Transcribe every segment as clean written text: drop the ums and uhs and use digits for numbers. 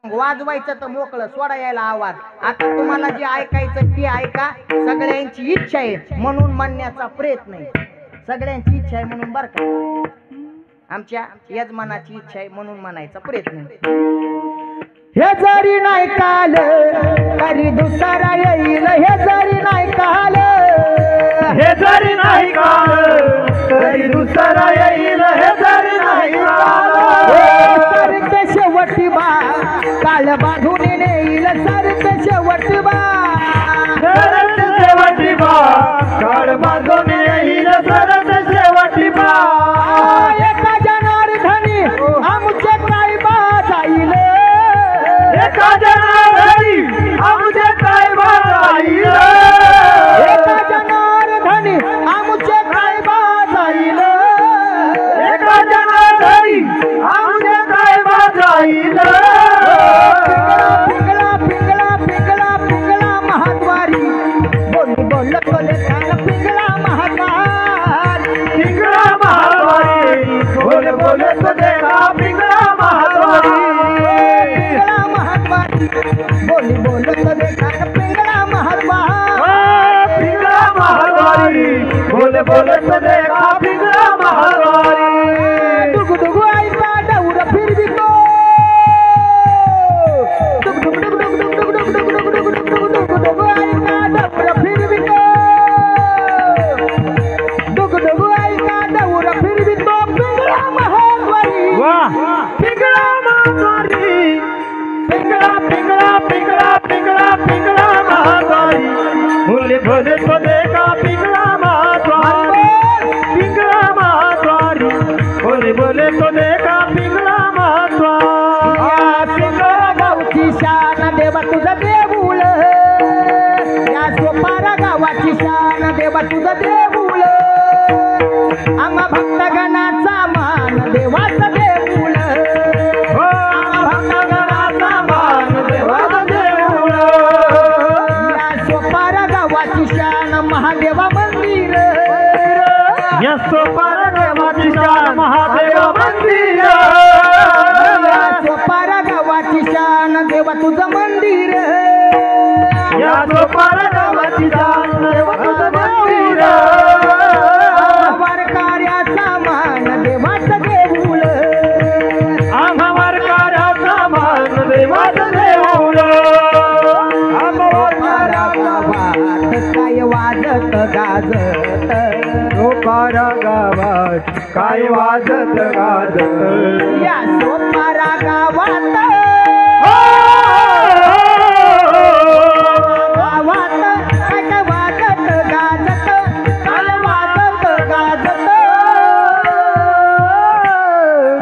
वाजवायचं तर मोकळं सोडा यायला आवाज. आता तुम्हाला जे ऐकायचं ते ऐका. सगळ्यांची इच्छा आहे म्हणून म्हणण्याचा प्रयत्न आहे. सगळ्यांची इच्छा आहे म्हणून बर का, आमच्या यजमानाची इच्छा आहे म्हणून म्हणायचा प्रयत्न आहे. हे जरी नाही काल तरी दुसरा येईल. हे जरी नाही काल, हे जरी नाही काल तरी दुसरा येईल. हे जरी नाही काल सरते शेवटी बा काल बांधून नेईल. सरते शेवटी बा, सरते शेवटी बा काळ बांधून येईल. सरते शेवटी बा एका जनार्दनी आमचे काय बा जाईल. एका जनार्दनी आमचे काय बा जाईल. एका जनार्दनी आमचे काय बा जाईल. एका जनार्दनी आमचे काय बा जाईल. पिंगळा पिंगळा पिंगळा पिंगळा महाद्वारी बोल बोल बोले काल पिंगळा महाद्वारी. पिंगळा महाद्वारी बोल बोल तो देखा पिंगळा महाद्वारी. पिंगळा महाद्वारी बोल बोल तो देखा पिंगळा महाद्वारी. पिंगळा महाद्वारी बोल बोल तो देखा पिंगळा महाद्वारी. डुगु डुगु ऐका डौर फिरवितो. डुगु डुगु डुगु डुगु डुगु डुगु डुगु डुगु डुगु डुगु डुगु ऐका डौर फिरवितो. डुगु डुगु ऐका डौर फिरवितो. पिंगळा महाद्वारी. वाह पिंगळा महाद्वारी. पिंगळा पिंगळा पिंगळा पिंगळा पिंगळा महाद्वारी बोले बोले तो देखा पिंगळा महाद्वारी. पिंगळा महाद्वारी बोले बोले तो देखा पिंगळा महाद्वारी. सोपारा गावची शान देवा तुझं देऊळ. या सोपारा गावाची शान देवा तुझं देऊळ. आम्हा भक्तगणाचा मान देवाचं देऊळ. भक्तगणाचा मान देवाचं देऊळ. या सोपारा गावाची शान महादेवा मंदिर. या सोपारा देवाची शान महादेव मंदिर. या सोपारा गावाची शान देवा तुझं मंदिर. या सोपारा देवाची शान देवा तुझं मंदिर. आभार कार्याचा मान देवाचं देऊळ. आम्हावर कार्याचा मान देवाचं देऊळ. आम्हावर कार्याचा गावात काय वाजत गाजत. सोपारा गावात काय वाजत गाजत. या सोपारा गावात गावात काय काय वाजत गाजत. काय वाजत गाजत.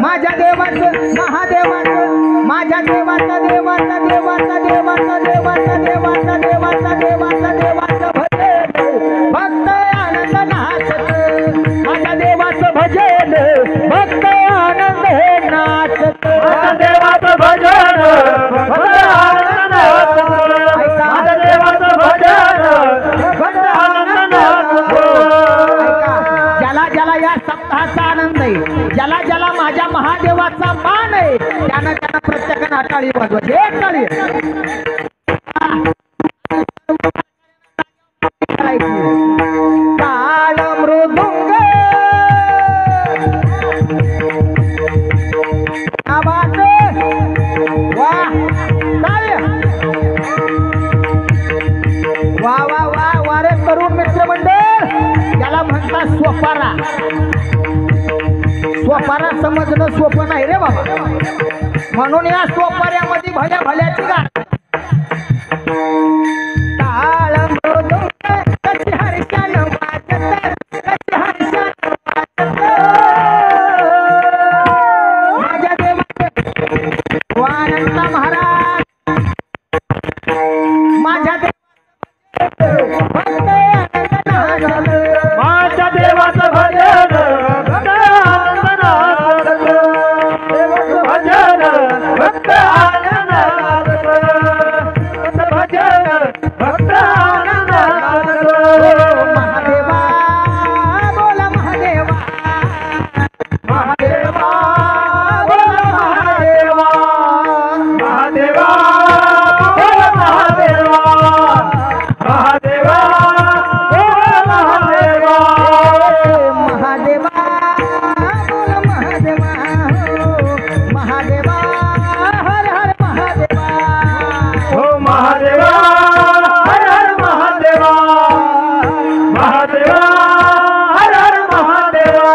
माझ्या देवाचं महादेवाचं, माझ्या देवाचं देवाचं देवाचं देवाचं देवाचं देवाचं देवाचं देवाचं देवाचं भजन भक्त आनंद नाचत. माझ्या देवाचं भजन भक्त आनंद हे नाचत. माझ्या देवाचं भजन भक्त आनंद नाचत. माझ्या देवाचं भजन भक्त आनंद नाचत. ज्याला ज्याला या सप्ताहाचा आनंद आहे, ज्याला ज्याला माझ्या महादेवाचा मान आहे, त्यानं त्यांना प्रत्येकानं हाताळी वाजवायची. एक टाळी काळ मृदुंग आवाज. वाह टाळी. वा वा वा वा रे तरुण मित्रमंडळ. याला म्हणतात सोपारा. सोपारा समजणं सोपं नाही रे बाबा. म्हणून या सोपाऱ्यामध्ये भल्या भल्याची गाठ. टाळ मृदुंग कशी हर्षान वाजत. कशी हर्षान वाजत. माझ्या देवाचे अनंत महाराज. माझ्या भक्त आनंद नाचत. माझ्या देवाचं भजन भक्त आनंद नाचत. देवाचं भजन भक्त आनंद नाचत. भजन भक्त आनंद नाचत. महादेवा बोला महादेवा. महादेवा बोल महादेवा. महादेवा महादेवा बोल महादेवा महादेवा बोल महादेवा महादेवा बोल महादेवा हो महादेवा हर हर महादेवा हो महादेवा हर हर महादेवा महादेवा हर हर महादेवा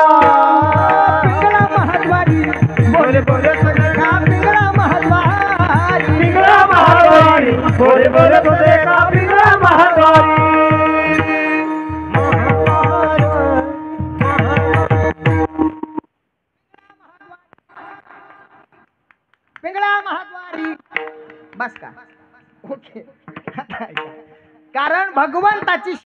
पिंगळा महाद्वारी बोले बोले सगळे का पिंगळा महाद्वारी पिंगळा महाद्वारी बोले बोले बोले का पिंगळा महाद्वारी पिंगळा महाद्वारी बस का ओके कारण भगवंताची